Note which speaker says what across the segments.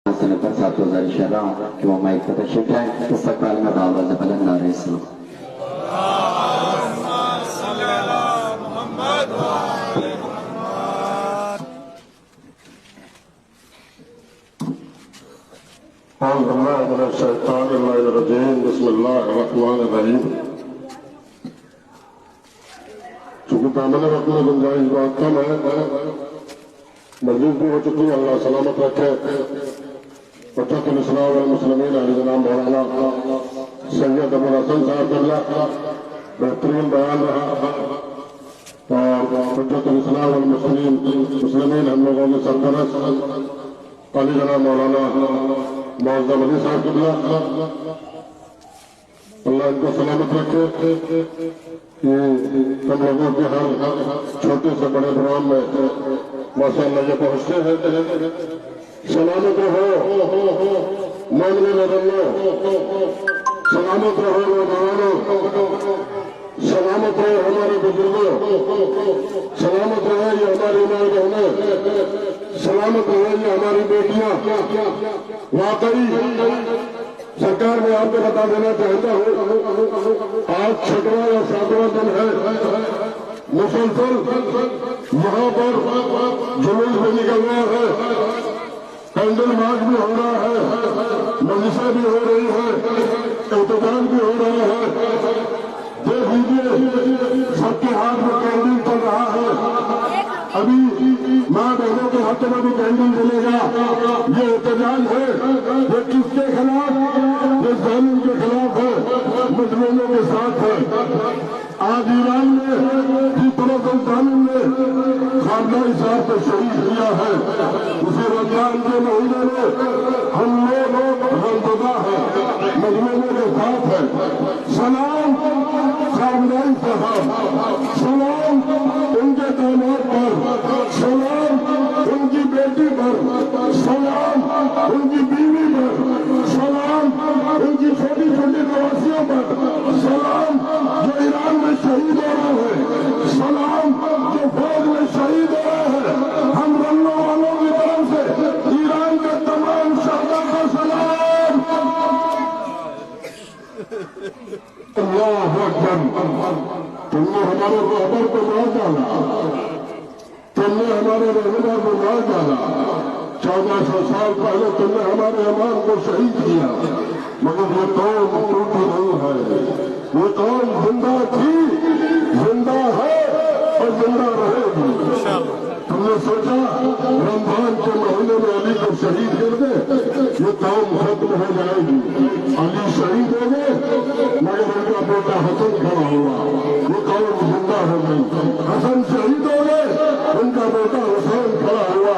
Speaker 1: حسن پر ساتھ گزارش کر رہا ہوں کہ وہ مائک پر تشریف لائیں استقبال میں باوازِ بلند نعرہ اسلام۔
Speaker 2: اعوذ باللہ من الشیطان الرجیم، بسم اللہ الرحمن الرحیم۔ چونکہ پیمانے وقت میں گنجائش بہت کم ہے، مجلس بھی ہو چکی ہے، اللہ سلامت رکھے۔ وفد الاسلام والمسلمین علی جناب مولانا سید ابو الحسن صاحب قبلہ بہترین بیان رہا، اور وفد الاسلام والمسلمین ہم لوگوں کے سرپرست علی جناب مولانا معظم علی صاحب قبلہ، اللہ ان کو سلامت رکھے کہ ہم لوگوں کے ہر چھوٹے سے بڑے پروگرام میں ماشاءاللہ یہ پہنچتے ہیں۔ سلامت رہو مومنین اللہ، سلامت رہو نوجوانوں، سلامت رہو ہمارے بزرگوں، سلامت رہے یہ ہماری ماں بہنیں، سلامت رہے یہ ہماری بیٹیاں۔ واقعی سرکار میں آپ کو بتا دینا چاہتا ہوں، آج 6واں یا 7واں دن ہے، مسلسل یہاں پر جلوس بھی نکل رہا ہے، کینڈل مارچ بھی ہو رہا ہے، مجلسیں بھی ہو رہی ہے، احتجاج بھی ہو رہا ہے۔ دیکھ لیجیے سب کے ہاتھ میں کینڈل چل رہا ہے، ابھی ماں بہنوں کے ہاتھوں میں بھی کینڈل چلے گا۔ یہ احتجاج ہے، یہ کس کے خلاف؟ یہ ظالم کے خلاف ہے، مظلوموں کے ساتھ ہے۔ آج ایران میں جس طرح سے ظالم نے خامنہئی صاحب کو شہید کیا ہے، اسی رمضان کے مہینے میں ہم لوگ غمزدہ ہیں، مظلوموں کے ساتھ ہیں۔ سلام خامنہئی صاحب، سلام ان کے داماد پر، سلام ان کی بیٹی پر، سلام ان کی بیوی پر، سلام ان کی چھوٹی چھوٹی نواسیوں پر، سلام جو ایران میں شہید ہو رہے ہیں، سلام جو فوج میں شہید ہو رہے ہیں۔ ہم رنگوں والوں کی طرف سے ایران کے تمام شہداء کو سلام۔ اللہ اکبر۔ تم نے ہمارے رہبر کو مار ڈالا، تم نے ہمارے رہنما کو مار ڈالا، 1400 سال پہلے تم نے ہمارے امام کو شہید کیا، مگر یہ قوم ٹوٹی نہیں ہے، یہ قوم زندہ تھی، زندہ ہے اور زندہ رہے گی۔ تم نے سوچا رمضان کے مہینے میں علی کو شہید کر دے، یہ قوم ختم ہو جائے گی۔ علی شہید ہو گئے مگر ان کا بیٹا حسن کھڑا ہوا، یہ قوم زندہ ہو گئی۔ حسن شہید ہو گئے، ان کا بیٹا حسین کھڑا ہوا،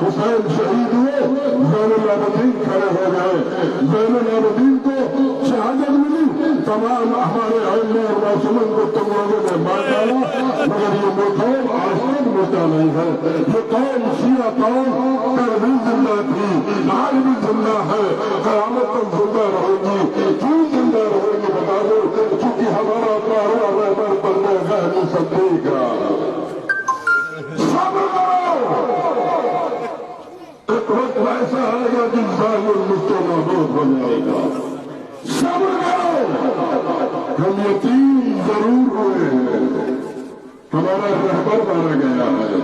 Speaker 2: حسین شہید ہوئے، زین العابدین کھڑے ہو گئے، زین العابدین کو شہادت ملی۔ تمام ہمارے ائمہ اور معصومین کو تم لوگوں نے مار ڈالا، مگر یہ قوم آج تک مٹا نہیں ہے۔ یہ قوم شیعہ قوم کل بھی زندہ تھی، آج بھی زندہ ہے، قیامت تک زندہ رہے گی۔ کیوں زندہ رہے گی بتا دو؟ کیونکہ ہمارا پیارا رہبر بندے غیر صدیق صبر کرو، ایک وقت ایسا آئے گا کہ ظالم مجھ سے نابود ہو جائے گا۔ صبر کرو، ہم یتیم ضرور ہوئے ہیں، ہمارا رہبر مارا گیا ہے۔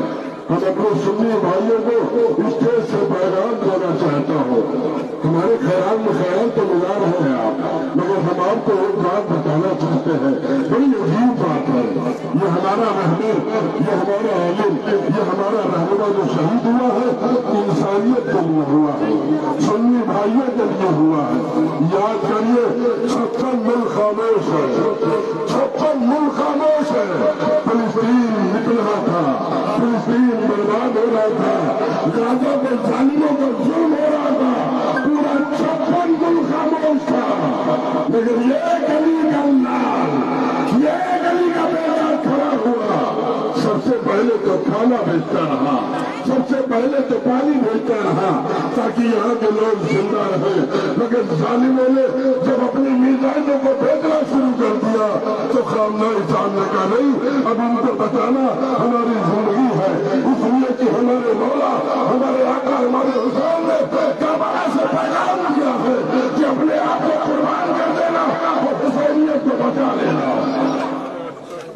Speaker 2: ہم اپنے سنی بھائیوں کو اسٹیج سے پیغام دینا چاہتا ہوں، ہمارے خیال میں خیال تو ملا رہے ہیں آپ، مگر ہم آپ کو ایک بات بتانا چاہتے ہیں، بڑی عجیب بات ہے۔ یہ ہمارا رہبر، یہ ہمارا عالم، یہ ہمارا رہنما جو شہید ہوا ہے، انسانیت کے لیے ہوا ہے، سنی بھائیوں کے لیے ہوا ہے۔ یاد کریے 56 ملک خاموش ہے، 56 ملک خاموش ہے۔ فلسطین نکل رہا تھا، فلسطین برباد ہو رہا تھا، غزہ کے ظالموں کو ظلم ہو رہا تھا، پورا 56 ملک خاموش تھا، مگر یہ گلی کا لال، یہ گلی کا بیٹا کھڑا ہوا، سب سے پہلے تو کھانا بھیجتا رہا، سب سے پہلے تو پانی بھیجتا رہا تاکہ یہاں کے لوگ زندہ رہے، مگر ظالموں نے جب اپنی میزائلوں کو بھیجنا شروع کر دیا تو خامنہئی صاحب نے کہا نہیں، اب ان کو بچانا ہماری زندگی ہے، اس لیے کہ ہمارے مولا، ہمارے آقا، ہمارے حسین نے پیغام دیا ہے کہ اپنے آپ کو قربان کر دینا اور حسینیت کو بچا لینا۔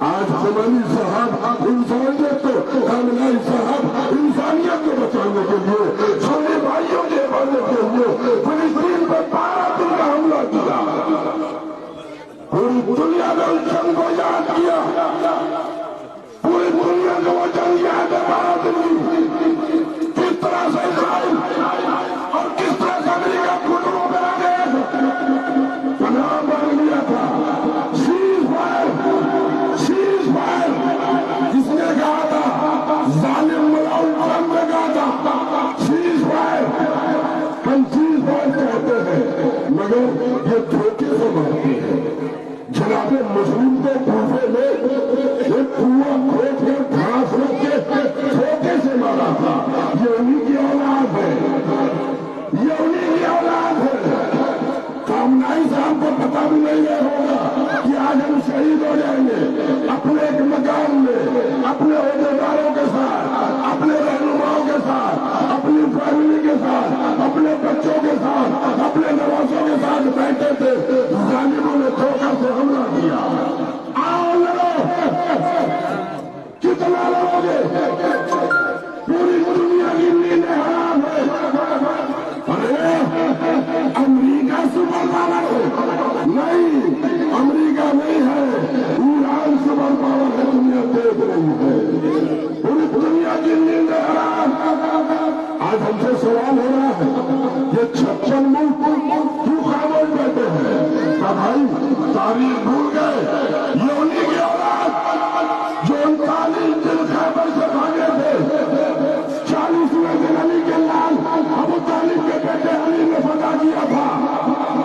Speaker 2: آج خمینی صاحب انسانیت کو، خامنہئی صاحب انسانیت کو بچانے کے لیے، چھوٹے بھائیوں کے حفاظت کے لیے فلسطین پر 12 دن کا حملہ کیا، پوری دنیا نے اس جنگ کو یاد کیا، پوری دنیا کو وہ جنگ یاد ہے 12 دن کی، کس طرح سے اسرائیل اور کس طرح سے امریکہ گھٹنوں پہ آ گئے پناہ مانگ لیا تھا۔ سیز فائر جس نے کہا تھا، ظالم ملاؤں ٹرمپ نے کہا تھا سیز فائر، ہم سیز فائر کہتے ہیں مگر یہ دھوکے سے مارتے ہیں۔ جناب مسلم کو کوفے میں ایک کنواں کھود کر گھاس رکھ کے دھوکے سے مارا تھا۔ یہ انہی کی اولاد ہے، یہ انہی کی اولاد ہے۔ خامنہئی صاحب کو پتہ بھی نہیں ہوگا کہ آج ہم شہید ہو جائیں گے اپنے ایک مقام میں، اپنے عہدیداروں کے ساتھ، اپنے رہنماؤں کے ساتھ، اپنی فیملی کے ساتھ، اپنے بچوں کے ساتھ، اپنے نوازوں کے ساتھ بیٹھے تھے، ظالموں نے دھوکہ سے حملہ کیا۔ آؤ لڑو، کتنا لڑو گے؟ پوری دنیا کی نیندیں حرام ہے۔ ارے امریکہ سپر پاور ہے؟ نہیں، امریکہ نہیں ہے، ایران سپر پاور ہے، دنیا دیکھ رہی ہے۔ پوری دنیا کی نیندیں حرام۔ آج ہم سے سوال ہو رہا ہے، یہ 56 ملک کیوں خاموش بیٹھے ہیں؟ بھائی تاریخ بھول گئے، یہ انہی کی اولاد جو 39 دن خیبر سے بھاگے تھے، 40ویں دن علی کے لال ابو طالب کے بیٹے علی نے فتح کیا تھا۔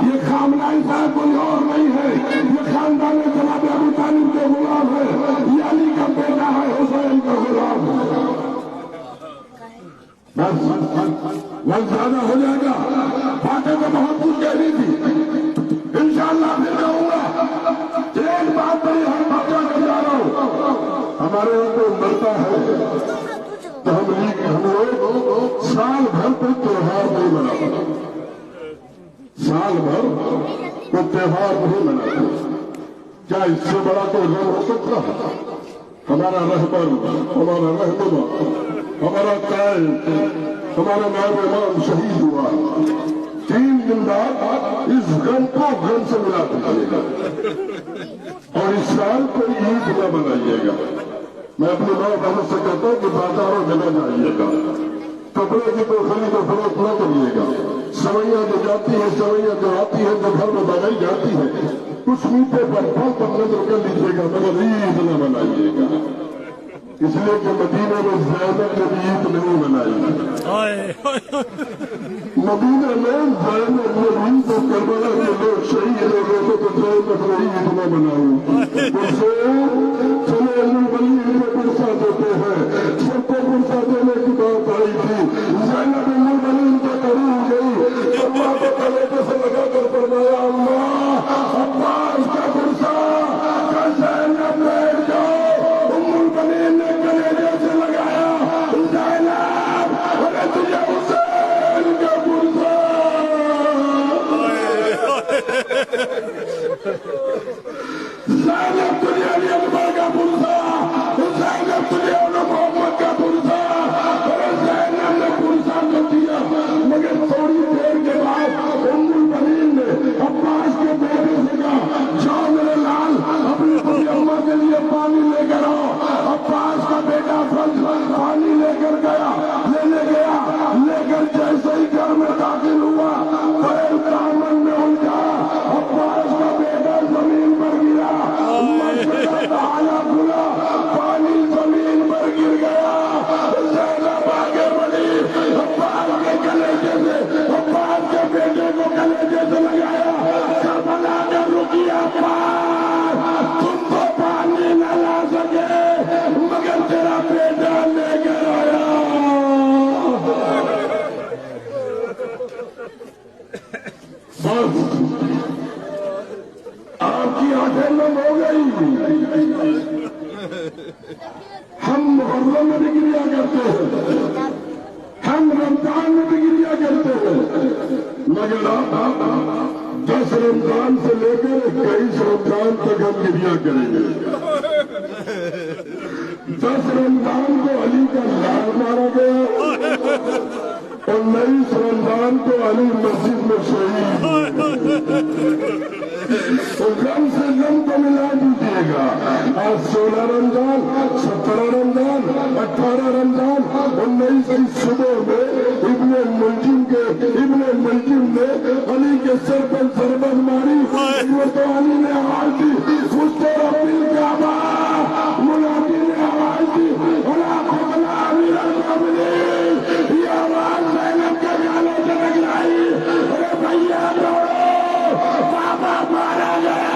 Speaker 2: یہ خامنہئی صاحب کوئی اور نہیں ہے، یہ خاندان جناب ابو طالب کے غلام ہے، یہ علی کا بیٹا ہے، حسین کا غلام ہے۔ بس وقت زیادہ ہو جائے گا، باتیں تو بہت کچھ کہنی تھی، انشاءاللہ پھر کہوں گا۔ ایک بات بڑی ہم بچہ کر جا رہا ہوں، ہمارے یہاں کوئی مرتا ہے تو ہم لوگ سال بھر کوئی تہوار نہیں مناتے، سال بھر کوئی تہوار نہیں مناتے۔ کیا اس سے بڑا کوئی غم ہو سکتا ہے؟ ہمارا رہبر، ہمارا رہنما، ہمارا قائد، ہمارا نائب امام شہید ہوا، 3 دن بعد اس غم کو غم سے ملا دیجیے گا اور اس سال کوئی عید نہ منائیے گا۔ میں اپنے ماں بہن سے کہتا ہوں کہ بازاروں میں نہ جائیے گا، کپڑے کی کوئی خرید و فروخت نہ کریے گا، سوئیاں جو جاتی ہیں، سوئیاں جو آتی ہیں، جو گھر میں بنائی جاتی ہے، کچھ میٹھے پر پھل پر نظر کر لیجیے گا مگر عید نہ منائیے گا، اس لیے کہ مدینہ میں زینب نے بھی عید نہیں منائی۔ مدینہ میں زینب نے بھی تو کربلا کے لوگ شہید ہو گئے تو زینب نے عید نہ منائی۔ اسے چلے ولی میں پرسا دیتے ہیں، سب کو پرسا دینے کی بات آئی تھی، زینب المرسلین تو کروں گئی، اللہ کو کلیجے سے لگا کر فرمایا اللہ عباس کا پرسا کہ زینب بیٹھ جاؤ، المرسلین نے کلیجے سے لگایا، زینب ارے تجھے حسین کا پرسا۔ زینب تجھے علی اکبر کا پرسا، زینب تجھے محمد کا پرسا، اور زینب نے پرسا تو دیا مگر تھوڑی دیر کے بعد ام المؤمنین نے عباس کے بیٹے سے کہا جاؤ میرے لال اپنی بڑی اماں کے لیے پانی لے کر آؤ۔ عباس کا بیٹا فرج پانی لے کر گیا، لینے گیا، لے کر جیسے ہی گھر میں داخل ہوا پیر دامن میں الجھا، عباس کا بیٹا زمین پر گرا، آیا کھلا، پانی زمین پر گر گیا، زینب آگے بڑھی، عباس کے کلیجے سے، عباس کے بیٹے کو کلیجے سے لگایا، کربلا کا رکی عباس تم تو پانی نہ لا سکے مگر تیرا بیٹا لے کر آیا۔ بس آپ کی آنکھیں نم ہو گئی۔ ہم محرم میں بھی گریا کرتے ہیں، ہم رمضان میں بھی گریا کرتے ہیں، گیا 10 رمضان سے لے کر 21 رمضان تک ہم گریا کریں گے 10 رمضان کو علی کا لال مارا گیا اور 19 رمضان کو علی مسجد میں شہید تو غم سے غم کو ملا دیجیے گا آج 16 رمضان 17 رمضان 18 رمضان 19 کی صبح میں ابن ملجم نے علی کے سر پر ضربت ماری وہ تو علی نے آواز دی خود تو ربی الکعبہ منادی نے آواز دی بلا بلا امیر المومنین یہ آواز زینب کے گالوں سے لگائی ارے بھیا دوڑو بابا مارا گیا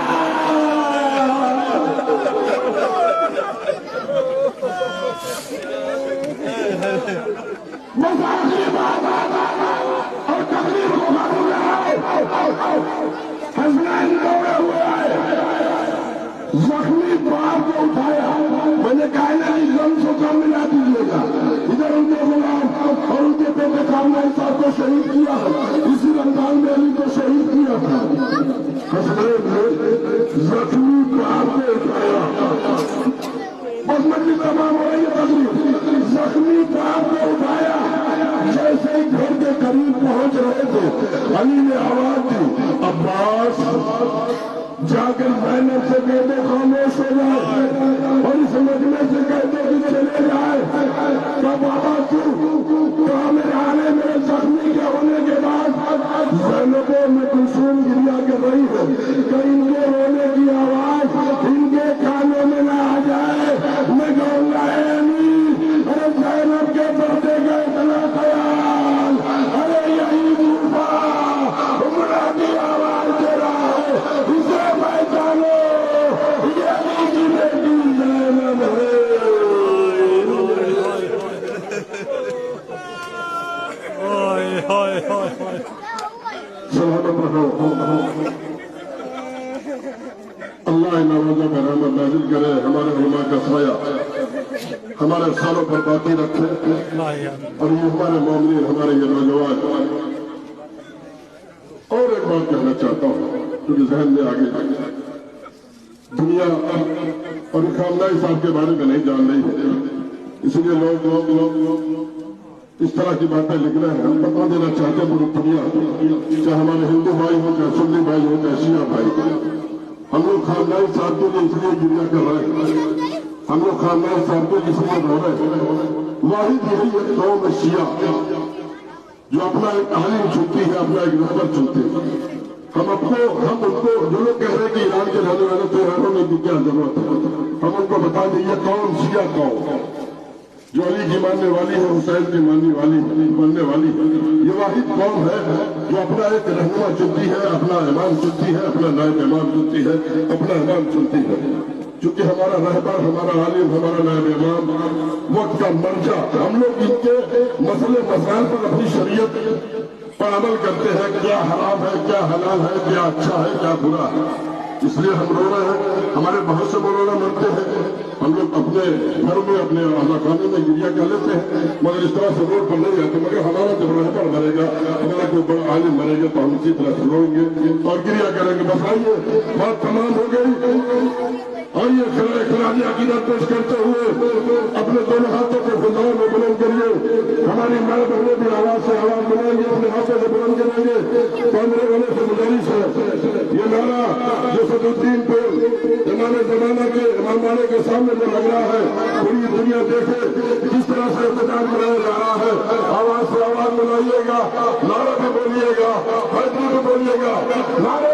Speaker 2: بس آخری بات اور تقریر کو معلوم ہے حسنین دوڑے ہوئے آئے زخمی باپ کو اٹھایا میں نے کہا نا کہ غم سے کم ملا دیجیے گا ادھر ان کے غلام اور ان کے بیٹے کامران صاحب کو شہید کیا اسی رمضان میں علی کو شہید کیا تھا حسنین نے زخمی باپ کو اٹھایا بس مجلس تمام ہو رہی ہے تقریر زخمی باپ کو اٹھایا جیسے ہی گھر کے قریب پہنچ رہے تھے علی نے آواز دی عباس جا کر زینب سے کہتے خاموش ہو جائے اور اس مجمع سے کہتے کہ چلے جائے تو بابا تو میرے آنے میرے زخمی کے ہونے کے بعد زینب میں کلثوم گریا کر رہی ہے کہ ان کے رونے کی آواز ان کے کانوں میں نہ آ جائے میں کہوں گا اے امیر ارے زینب کے پردے کا اتنا خیال ارے یہی دوفا منادی آواز دے رہا ہے اسے پہچانو یہ علی کی بیٹی زینب ہے سلامت رہو اللہ نوازہ کا رحمت نازل کرے ہمارے علماء کا سایہ ہمارے سالوں پر باقی رکھے اور یہ ہمارے مومنین ہمارے یہ نوجوان اور ایک بات کہنا چاہتا ہوں کیونکہ ذہن میں آگے دنیا اور خامنائی صاحب کے بارے میں نہیں جان رہی ہے اس لیے لوگ اس طرح کی باتیں لکھ رہے ہیں ہم بتا دینا چاہتے ہیں پوری دنیا چاہے ہمارے ہندو بھائی ہو چاہے سنی بھائی ہو چاہے شیعہ بھائی ہم لوگ خاندان صاحب کو اس لیے گریا کر رہے ہیں ہم لوگ خاندان صاحب کو اس لیے رو رہے ہیں واحد یہی ایک قوم ہے شیعہ جو اپنا ایک عالم چنتی ہے اپنا ایک رہبر چنتے ہیں ہم ان کو جو لوگ کہہ رہے ہیں کہ ایران کے رہنے والے تہواروں میں کی کیا ضرورت ہے ہم ان کو بتا دیں یہ قوم شیعہ قوم جو علی کی ماننے والی ہے حسین کی ماننے والی یہ واحد قوم ہے جو اپنا ایک رہنما چنتی ہے اپنا امام چنتی ہے اپنا نائب امام چنتی ہے اپنا امام چنتی ہے چونکہ ہمارا رہبر ہمارا عالم ہمارا نائب امام وقت کا مرجع ہم لوگ ان کے مسئلے مسائل پر اپنی شریعت پر عمل کرتے ہیں کیا حرام ہے کیا حلال ہے کیا اچھا ہے کیا برا ہے اس لیے ہم رو رہے ہیں ہمارے بہت سے مولانا مرتے ہیں ہم لوگ اپنے گھر میں اپنے اعلیٰ خانے میں گریا کر لیتے ہیں مگر اس طرح سے روڈ پر نہیں جاتے مگر ہمارا جب رہبر مرے گا ہمارا کوئی بڑا عالم مرے گا تو ہم اسی طرح سے روئیں گے اور گریا کریں گے بس آئیے بات تمام ہو گئی آئیے خراج عقیدت پیش کرتے ہوئے اپنے دونوں ہاتھوں کو خداؤں میں بلند کریے ہماری ماں بہنیں بھی آواز سے آواز بنائیں گے اپنے ہاتھوں سے بلند کریں گے کیمرے والے سے گزارش ہے یہ نعرہ جو صد الدین پہ امام زمانہ کے امام والے کے سامنے جو لگ رہا ہے پوری دنیا دیکھے جس طرح سے احتجاج منایا جا رہا ہے آواز سے آواز بنائیے گا نعرہ بھی بولیے گا حیدری بھی بولیے گا نعرہ